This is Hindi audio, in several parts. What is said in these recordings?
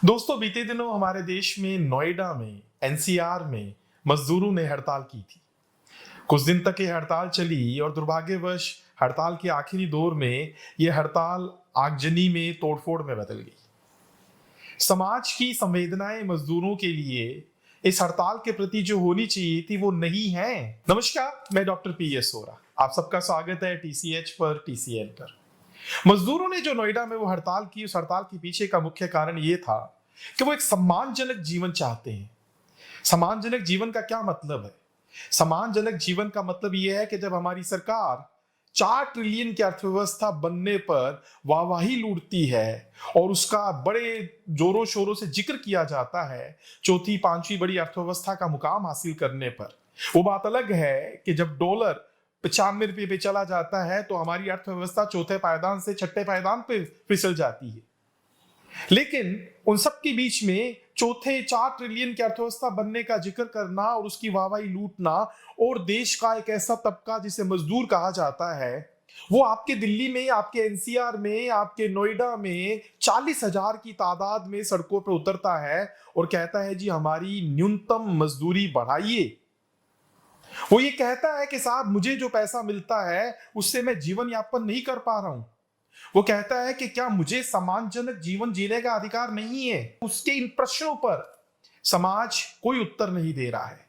दोस्तों, बीते दिनों हमारे देश में नोएडा में एनसीआर में मजदूरों ने हड़ताल की थी। कुछ दिन तक ये हड़ताल चली और दुर्भाग्यवश हड़ताल के आखिरी दौर में ये हड़ताल आगजनी में तोड़फोड़ में बदल गई। समाज की संवेदनाएं मजदूरों के लिए इस हड़ताल के प्रति जो होनी चाहिए थी वो नहीं है। नमस्कार, मैं डॉक्टर पीएस सोरा। आप सबका स्वागत है टीसीएच पर, टीसीएल पर। मजदूरों ने जो नोएडा में वो हड़ताल की, उस हड़ताल के पीछे का मुख्य कारण ये था कि वो एक सम्मानजनक जीवन चाहते हैं। सम्मानजनक जीवन का क्या मतलब है? सम्मानजनक जीवन का मतलब ये है कि जब हमारी सरकार 4 ट्रिलियन की अर्थव्यवस्था बनने पर वाहवाही लूटती है और उसका बड़े जोरों शोरों से जिक्र किया जाता है चौथी पांचवी बड़ी अर्थव्यवस्था का मुकाम हासिल करने पर, वो बात अलग है कि जब डॉलर 95 रुपये पे चला जाता है तो हमारी अर्थव्यवस्था चौथे पायदान से छठे पायदान पे फिसल जाती है। लेकिन उन सब के बीच में चौथे 4 ट्रिलियन की अर्थव्यवस्था बनने का जिक्र करना और उसकी वाहवाही लूटना और देश का एक ऐसा तबका जिसे मजदूर कहा जाता है, वो आपके दिल्ली में, आपके एनसीआर में, आपके नोएडा में 40,000 की तादाद में सड़कों पर उतरता है और कहता है जी हमारी न्यूनतम मजदूरी बढ़ाइए। वो ये कहता है कि साहब मुझे जो पैसा मिलता है उससे मैं जीवन यापन नहीं कर पा रहा हूं। वो कहता है कि क्या मुझे सम्मानजनक जीवन जीने का अधिकार नहीं है? उसके इन प्रश्नों पर समाज कोई उत्तर नहीं दे रहा है।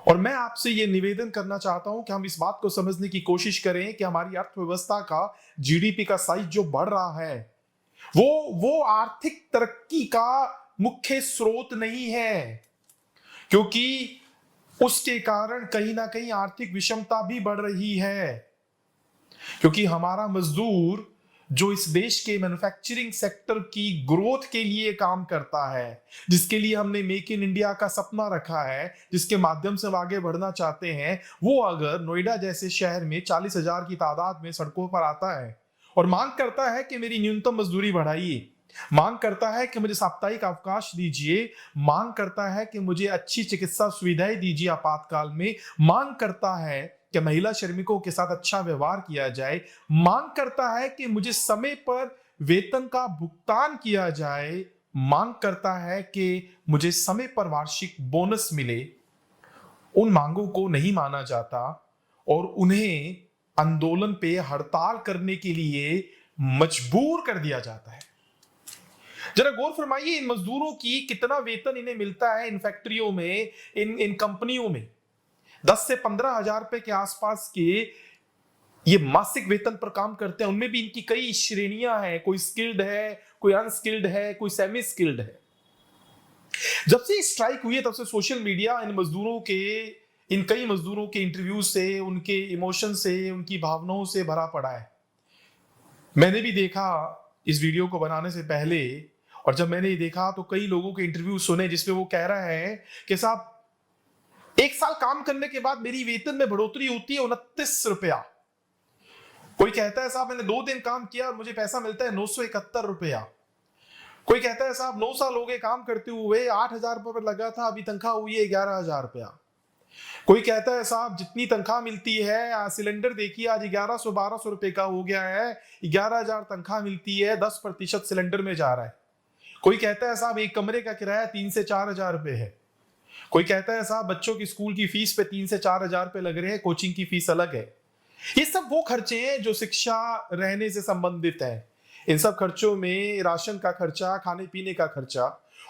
और मैं आपसे ये निवेदन करना चाहता हूं कि हम इस बात को समझने की कोशिश करें कि हमारी अर्थव्यवस्था का जीडीपी का साइज जो बढ़ रहा है वो आर्थिक तरक्की का मुख्य स्रोत नहीं है, क्योंकि उसके कारण कहीं ना कहीं आर्थिक विषमता भी बढ़ रही है। क्योंकि हमारा मजदूर जो इस देश के मैन्युफैक्चरिंग सेक्टर की ग्रोथ के लिए काम करता है, जिसके लिए हमने मेक इन इंडिया का सपना रखा है, जिसके माध्यम से हम आगे बढ़ना चाहते हैं, वो अगर नोएडा जैसे शहर में 40,000 की तादाद में सड़कों पर आता है और मांग करता है कि मेरी न्यूनतम मजदूरी बढ़ाइए, मांग करता है कि मुझे साप्ताहिक अवकाश दीजिए, मांग करता है कि मुझे अच्छी चिकित्सा सुविधाएं दीजिए आपातकाल में, मांग करता है कि महिला श्रमिकों के साथ अच्छा व्यवहार किया जाए, मांग करता है कि मुझे समय पर वेतन का भुगतान किया जाए, मांग करता है कि मुझे समय पर वार्षिक बोनस मिले, उन मांगों को नहीं माना जाता और उन्हें आंदोलन पे हड़ताल करने के लिए मजबूर कर दिया जाता है। जरा गौर फरमाइए, इन मजदूरों की कितना वेतन इन्हें मिलता है इन फैक्ट्रियों में, इन कंपनियों में 10 से 15,000 रुपए के आसपास के ये मासिक वेतन पर काम करते हैं। उनमें भी इनकी कई श्रेणियां हैं, कोई स्किल्ड है, कोई अनस्किल्ड है, कोई सेमी स्किल्ड है। जब से स्ट्राइक हुई है तब से सोशल मीडिया इन कई मजदूरों के इंटरव्यू से, उनके इमोशन से, उनकी भावनाओं से भरा पड़ा है। मैंने भी देखा इस वीडियो को बनाने से पहले, और जब मैंने ये देखा तो कई लोगों के इंटरव्यू सुने जिसमें वो कह रहा है कि साहब 1 साल काम करने के बाद मेरी वेतन में बढ़ोतरी होती है 29 रुपया। कोई कहता है साहब मैंने 2 दिन काम किया और मुझे पैसा मिलता है 971 रुपया। कोई कहता है साहब 9 साल हो गए काम करते हुए, 8,000 रुपये पर लगा था, अभी तनख्वाह हुई है 11,000 रुपया। कोई कहता है साहब जितनी तनख्वाह मिलती है, सिलेंडर देखिए आज 1100-1200 रुपए का हो गया है, 11,000 तनख्वाह मिलती है, 10% सिलेंडर में जा रहा है। कोई कहता है साहब एक कमरे का किराया 3 से 4,000 रुपए है। कोई कहता है साहब बच्चों की स्कूल की फीस पे 3 से 4,000 रुपए लग रहे हैं, कोचिंग की फीस अलग है। ये सब वो खर्चे हैं जो शिक्षा, रहने से संबंधित है। इन सब खर्चों में राशन का खर्चा, खाने पीने का खर्चा,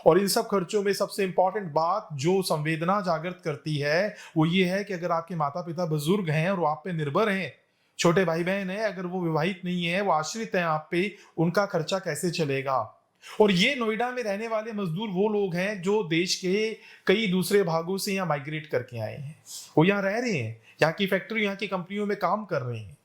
और इन सब खर्चों में सबसे इंपॉर्टेंट बात जो संवेदना जागृत करती है वो ये है कि अगर आपके माता पिता बुजुर्ग हैं और वो आप पे निर्भर हैं, छोटे भाई बहन हैं, अगर वो विवाहित नहीं है, वो आश्रित हैं आप पे, उनका खर्चा कैसे चलेगा? और ये नोएडा में रहने वाले मजदूर वो लोग हैं जो देश के कई दूसरे भागों से यहाँ माइग्रेट करके आए हैं, वो यहाँ रह रहे हैं, यहाँ की फैक्ट्री, यहाँ की कंपनियों में काम कर रहे हैं।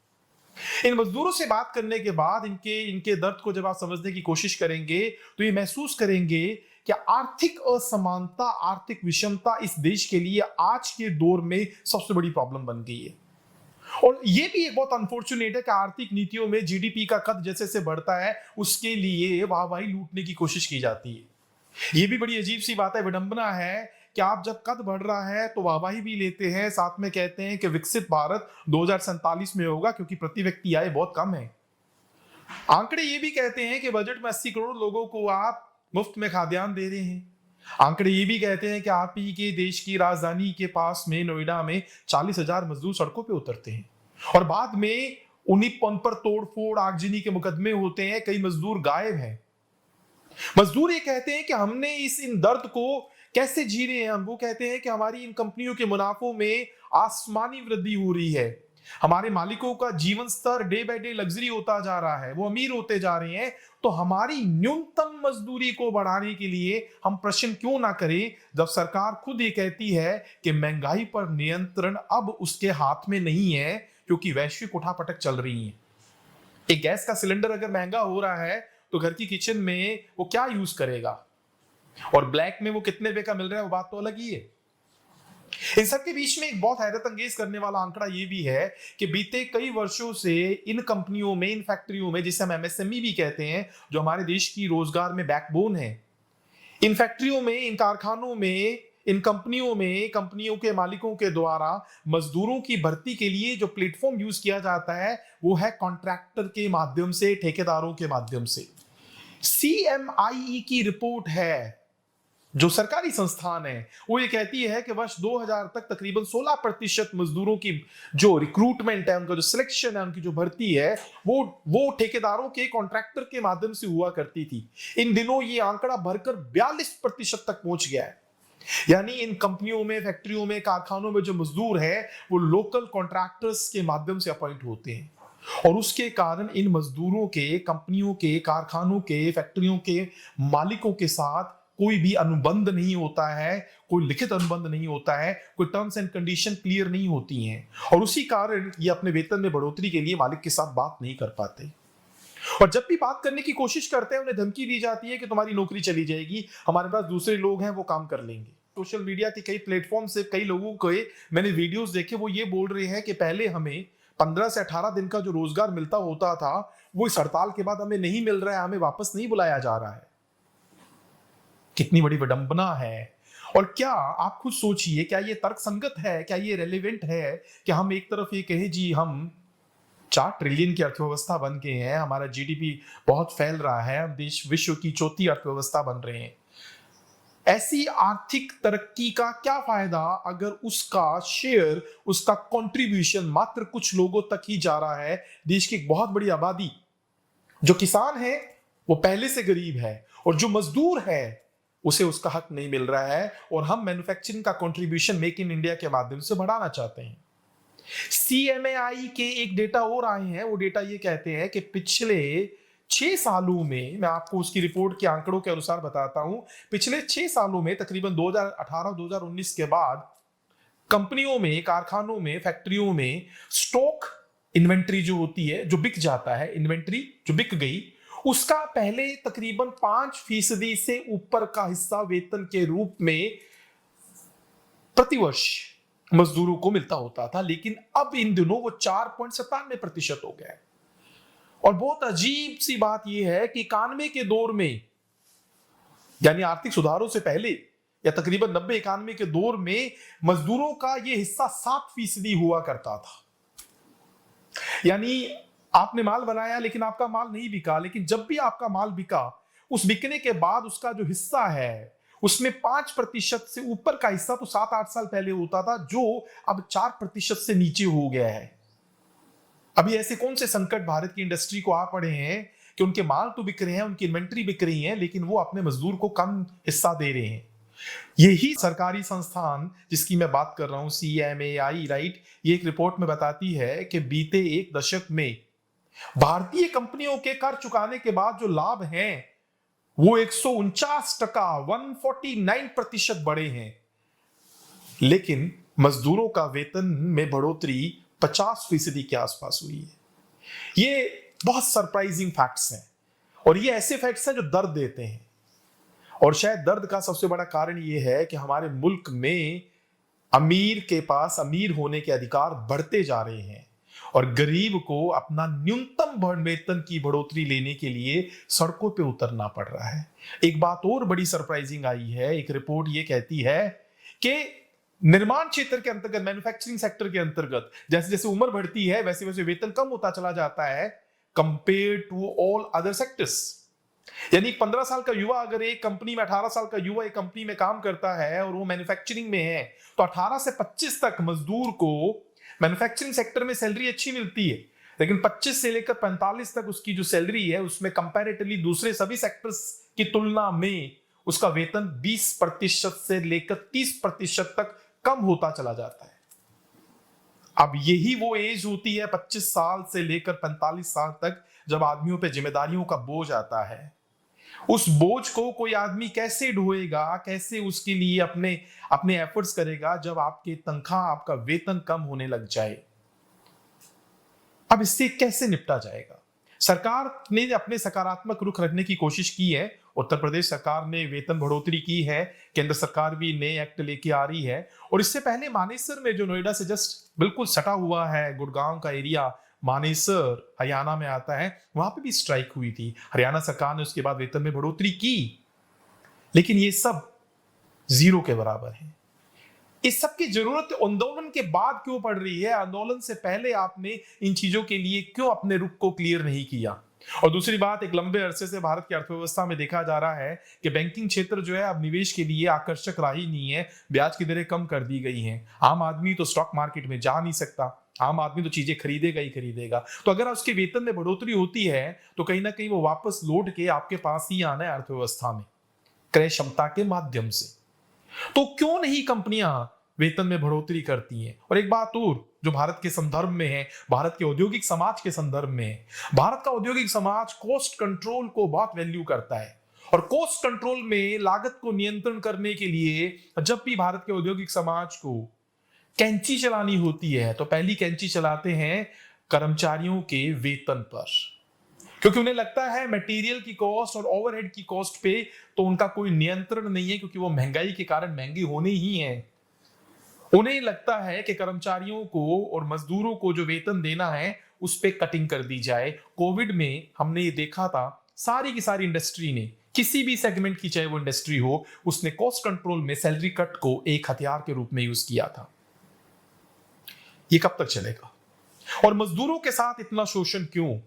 इन मजदूरों से बात करने के बाद इनके दर्द को जब आप समझने की कोशिश करेंगे तो ये महसूस करेंगे कि आर्थिक असमानता, आर्थिक विषमता इस देश के लिए आज के दौर में सबसे बड़ी प्रॉब्लम बन गई है। और ये भी एक बहुत अनफॉर्चुनेट है कि आर्थिक नीतियों में जीडीपी का कद जैसे जैसे बढ़ता है उसके लिए वाहवाही लूटने की कोशिश की जाती है। ये भी बड़ी अजीब सी बात है, विडंबना है कि आप जब कद बढ़ रहा है तो वाहवाही भी लेते हैं, साथ में कहते हैं कि विकसित भारत 2047 में होगा, क्योंकि प्रति व्यक्ति आय बहुत कम है। आंकड़े ये भी कहते हैं कि बजट में 80 करोड़ लोगों को आप मुफ्त में खाद्यान्न दे रहे हैं। आंकड़े ये भी कहते हैं कि आप ही के देश की राजधानी के पास में नोएडा में 40,000 मजदूर सड़कों पे उतरते हैं और बाद में उन्हीं उन पर तोड़फोड़ आगजनी के मुकदमे होते हैं, कई मजदूर गायब हैं। मजदूर ये कहते हैं कि हमने इन दर्द को कैसे जी रहे हैं। वो कहते हैं कि हमारी इन कंपनियों के मुनाफों में आसमानी वृद्धि हो रही है, हमारे मालिकों का जीवन स्तर डे बाय डे लग्जरी होता जा रहा है, वो अमीर होते जा रहे हैं, तो हमारी न्यूनतम मजदूरी को बढ़ाने के लिए हम प्रश्न क्यों ना करें, जब सरकार खुद ये कहती है कि महंगाई पर नियंत्रण अब उसके हाथ में नहीं है क्योंकि वैश्विक उठापटक चल रही है। एक गैस का सिलेंडर अगर महंगा हो रहा है तो घर की किचन में वो क्या यूज करेगा, और ब्लैक में वो कितने रुपए का मिल रहा है वो बात तो अलग ही है। इन सब के बीच में एक बहुत हैरत अंगेज करने वाला आंकड़ा ये भी है कि बीते कई वर्षों से इन कंपनियों में, इन फैक्ट्रियों में, जिसे हम एमएसएमई भी कहते हैं, जो हमारे देश की रोजगार में बैकबोन है, इन फैक्ट्रियों में, इन कारखानों में, इन कंपनियों में, कंपनियों के मालिकों के द्वारा मजदूरों की भर्ती के लिए जो प्लेटफॉर्म यूज किया जाता है वो है कॉन्ट्रैक्टर के माध्यम से, ठेकेदारों के माध्यम से। सीएमआईई की रिपोर्ट है, जो सरकारी संस्थान है, वो ये कहती है कि वर्ष 2000 तक तकरीबन 16% मजदूरों की जो रिक्रूटमेंट है, उनका जो सिलेक्शन है, उनकी जो भर्ती है, वो ठेकेदारों के, कॉन्ट्रैक्टर के माध्यम से हुआ करती थी। इन दिनों ये आंकड़ा बढ़कर 42% तक पहुंच गया है। यानी इन कंपनियों में, फैक्ट्रियों में, कारखानों में जो मजदूर है वो लोकल कॉन्ट्रैक्टर्स के माध्यम से अपॉइंट होते हैं, और उसके कारण इन मजदूरों के, कंपनियों के, कारखानों के, फैक्ट्रियों के मालिकों के साथ कोई भी अनुबंध नहीं होता है, कोई लिखित अनुबंध नहीं होता है, कोई टर्म्स एंड कंडीशन क्लियर नहीं होती हैं, और उसी कारण ये अपने वेतन में बढ़ोतरी के लिए मालिक के साथ बात नहीं कर पाते। और जब भी बात करने की कोशिश करते हैं, उन्हें धमकी दी जाती है कि तुम्हारी नौकरी चली जाएगी, हमारे पास दूसरे लोग हैं, वो काम कर लेंगे। सोशल मीडिया के कई प्लेटफॉर्म से कई लोगों के मैंने वीडियोस देखे, वो ये बोल रहे हैं कि पहले हमें 15 से 18 दिन का जो रोजगार मिलता होता था, वो इस हड़ताल के बाद हमें नहीं मिल रहा है, हमें वापस नहीं बुलाया जा रहा है। कितनी बड़ी विडंबना है। और क्या आप खुद सोचिए, क्या ये तर्कसंगत है, क्या ये रेलेवेंट है कि हम एक तरफ ये कहें जी हम 4 ट्रिलियन की अर्थव्यवस्था बन गए हैं, हमारा जीडीपी बहुत फैल रहा है, हम देश विश्व की चौथी अर्थव्यवस्था बन रहे हैं। ऐसी आर्थिक तरक्की का क्या फायदा अगर उसका शेयर, उसका कंट्रीब्यूशन मात्र कुछ लोगों तक ही जा रहा है। देश की एक बहुत बड़ी आबादी, जो किसान है वो पहले से गरीब है, और जो मजदूर है उसे उसका हक नहीं मिल रहा है, और हम मैन्युफैक्चरिंग का कंट्रीब्यूशन मेक इन इंडिया के माध्यम से बढ़ाना चाहते हैं। सीएमएआई के एक डेटा और आए हैं, वो डेटा ये कहते हैं कि पिछले 6 सालों में, मैं आपको उसकी रिपोर्ट के आंकड़ों के अनुसार बताता हूं, पिछले 6 सालों में तकरीबन 2018-2019 के बाद कंपनियों में, कारखानों में, फैक्ट्रियों में स्टॉक इन्वेंट्री जो होती है, जो बिक जाता है, इन्वेंट्री जो बिक गई, उसका पहले तकरीबन 5% से ऊपर का हिस्सा वेतन के रूप में प्रतिवर्ष मजदूरों को मिलता होता था, लेकिन अब इन दिनों वो 4.97% हो गया है। और बहुत अजीब सी बात यह है कि 91 के दौर में, यानी आर्थिक सुधारों से पहले, या तकरीबन 90-91 के दौर में मजदूरों का यह हिस्सा 7% हुआ करता था। यानी आपने माल बनाया लेकिन आपका माल नहीं बिका, लेकिन जब भी आपका माल बिका, उस बिकने के बाद उसका जो हिस्सा है उसमें 5% से ऊपर का हिस्सा तो 7-8 साल पहले होता था, जो अब 4% से नीचे हो गया है। अभी ऐसे कौन से संकट भारत की इंडस्ट्री को आ पड़े हैं कि उनके माल तो बिक रहे हैं, उनकी इन्वेंट्री बिक रही है, लेकिन वो अपने मजदूर को कम हिस्सा दे रहे हैं। यही सरकारी संस्थान जिसकी मैं बात कर रहा हूं, सीएमएआई, राइट, ये एक रिपोर्ट में बताती है कि बीते एक दशक में भारतीय कंपनियों के कर चुकाने के बाद जो लाभ हैं वो 149%, 149% बढ़े हैं, लेकिन मजदूरों का वेतन में बढ़ोतरी 50% के आसपास हुई है। ये बहुत सरप्राइजिंग फैक्ट्स हैं, और ये ऐसे फैक्ट्स हैं जो दर्द देते हैं। और शायद दर्द का सबसे बड़ा कारण ये है कि हमारे मुल्क में अमीर के पास अमीर होने के अधिकार बढ़ते जा रहे हैं, और गरीब को अपना न्यूनतम वेतन की बढ़ोतरी लेने के लिए सड़कों पे उतरना पड़ रहा है। एक बात और बड़ी सरप्राइजिंग आई है, एक रिपोर्ट ये कहती है कि निर्माण क्षेत्र के अंतर्गत, मैन्युफैक्चरिंग सेक्टर के अंतर्गत जैसे जैसे उम्र बढ़ती है वैसे वैसे वेतन कम होता चला जाता है compare to all other sectors. यानी 15 साल का युवा अगर एक कंपनी में 18 साल का युवा एक कंपनी में काम करता है और वो मैन्युफैक्चरिंग में है, तो 18 से 25 तक मजदूर को मैन्युफैक्चरिंग सेक्टर में सैलरी अच्छी मिलती है, लेकिन 25 से लेकर 45 तक उसकी जो सैलरी है उसमें कंपैरेटिवली दूसरे सभी सेक्टर्स की तुलना में उसका वेतन 20% से लेकर 30% तक कम होता चला जाता है। अब यही वो एज होती है 25 साल से लेकर 45 साल तक, जब आदमियों पे जिम्मेदारियों का बोझ आता है। उस बोझ को कोई आदमी कैसे ढोएगा, कैसे उसके लिए अपने अपने एफर्ट्स करेगा जब आपके तनख्वाह, आपका वेतन कम होने लग जाए। अब इससे कैसे निपटा जाएगा? सरकार ने अपने सकारात्मक रुख रखने की कोशिश की है। उत्तर प्रदेश सरकार ने वेतन बढ़ोतरी की है, केंद्र सरकार भी नए एक्ट लेके आ रही है। और इससे पहले मानेसर में, जो नोएडा से जस्ट बिल्कुल सटा हुआ है, गुड़गांव का एरिया, मानेसर हरियाणा में आता है, वहां पे भी स्ट्राइक हुई थी। हरियाणा सरकार ने उसके बाद वेतन में बढ़ोतरी की, लेकिन ये सब जीरो के बराबर है। इस सब की जरूरत आंदोलन के बाद क्यों पड़ रही है? आंदोलन से पहले आपने इन चीजों के लिए क्यों अपने रुख को क्लियर नहीं किया? और दूसरी बात, एक लंबे अरसे से भारत की अर्थव्यवस्था में देखा जा रहा है कि बैंकिंग क्षेत्र जो है अब निवेश के लिए आकर्षक रहा ही नहीं है। ब्याज की दरें कम कर दी गई हैं। आम आदमी तो स्टॉक मार्केट में जा नहीं सकता, आम आदमी तो चीजें खरीदेगा ही खरीदेगा। तो अगर उसके वेतन में बढ़ोतरी होती है तो कहीं ना कहीं वो वापस लौट के आपके पास ही आना है अर्थव्यवस्था में, क्रय क्षमता के माध्यम से। तो क्यों नहीं कंपनियां वेतन में बढ़ोतरी करती हैं? और एक बात और जो भारत के संदर्भ में है, भारत के औद्योगिक समाज के संदर्भ में है, भारत का औद्योगिक समाज कॉस्ट कंट्रोल को बहुत वैल्यू करता है। और कॉस्ट कंट्रोल में लागत को नियंत्रण करने के लिए जब भी भारत के औद्योगिक समाज को कैंची चलानी होती है तो पहली कैंची चलाते हैं कर्मचारियों के वेतन पर, क्योंकि उन्हें लगता है मटेरियल की कॉस्ट और ओवरहेड की कॉस्ट पे तो उनका कोई नियंत्रण नहीं है, क्योंकि वो महंगाई के कारण महंगे होने ही हैं। उन्हें लगता है कि कर्मचारियों को और मजदूरों को जो वेतन देना है उस पे कटिंग कर दी जाए। कोविड में हमने ये देखा था, सारी की सारी इंडस्ट्री ने, किसी भी सेगमेंट की चाहे वो इंडस्ट्री हो, उसने कॉस्ट कंट्रोल में सैलरी कट को एक हथियार के रूप में यूज किया था। ये कब तक चलेगा? और मजदूरों के साथ इतना शोषण क्यों?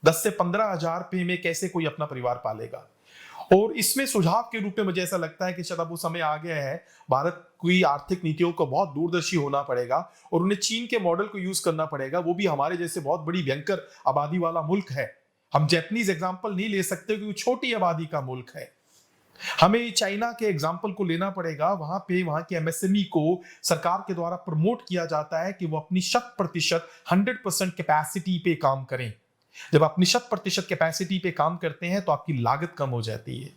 10 से 15 हजार रुपए में कैसे कोई अपना परिवार पालेगा? और इसमें सुझाव के रूप में मुझे ऐसा लगता है कि शायद अब वो समय आ गया है, भारत की आर्थिक नीतियों को बहुत दूरदर्शी होना पड़ेगा और उन्हें चीन के मॉडल को यूज करना पड़ेगा। वो भी हमारे जैसे बहुत बड़ी भयंकर आबादी वाला मुल्क है। हम जापानीज एग्जाम्पल नहीं ले सकते क्योंकि छोटी आबादी का मुल्क है। हमें चाइना के एग्जाम्पल को लेना पड़ेगा। वहां पे वहां के एमएसएमई को सरकार के द्वारा प्रमोट किया जाता है कि वो अपनी 100% कैपेसिटी पे काम करें। जब अपनी 100% कैपेसिटी पे काम करते हैं तो आपकी लागत कम हो जाती है।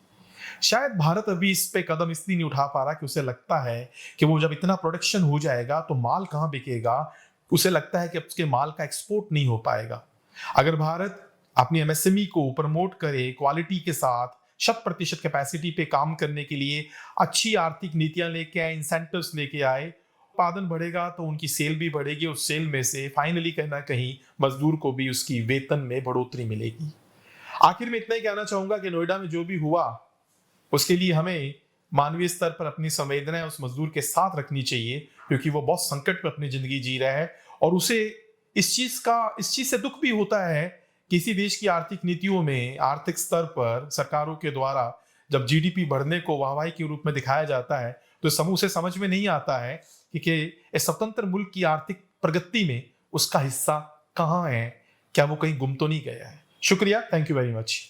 शायद भारत अभी इस पे कदम इसलिए नहीं उठा पा रहा कि उसे लगता है कि वो जब इतना प्रोडक्शन हो जाएगा तो माल कहां बिकेगा। उसे लगता है कि अब उसके माल का एक्सपोर्ट नहीं हो पाएगा। अगर भारत अपनी एमएसएमई को प्रमोट करे, क्वालिटी के साथ 100% कैपेसिटी पे काम करने के लिए अच्छी आर्थिक नीतियां लेके आए, इंसेंटिव्स लेके आए, उत्पादन बढ़ेगा तो उनकी सेल भी बढ़ेगी। उस सेल में से फाइनली कहीं ना कहीं मजदूर को भी उसकी वेतन में बढ़ोतरी मिलेगी। आखिर में इतना ही कहना चाहूंगा कि नोएडा में जो भी हुआ उसके लिए हमें मानवीय स्तर पर अपनी संवेदनाएं उस मजदूर के साथ रखनी चाहिए, क्योंकि वो बहुत संकट में अपनी जिंदगी जी रहा है और उसे इस चीज से दुख भी होता है। किसी देश की आर्थिक नीतियों में, आर्थिक स्तर पर सरकारों के द्वारा जब जीडीपी बढ़ने को वाहवाही के रूप में दिखाया जाता है तो समूह से समझ में नहीं आता है कि इस स्वतंत्र मुल्क की आर्थिक प्रगति में उसका हिस्सा कहाँ है, क्या वो कहीं गुम तो नहीं गया है। शुक्रिया, थैंक यू वेरी मच।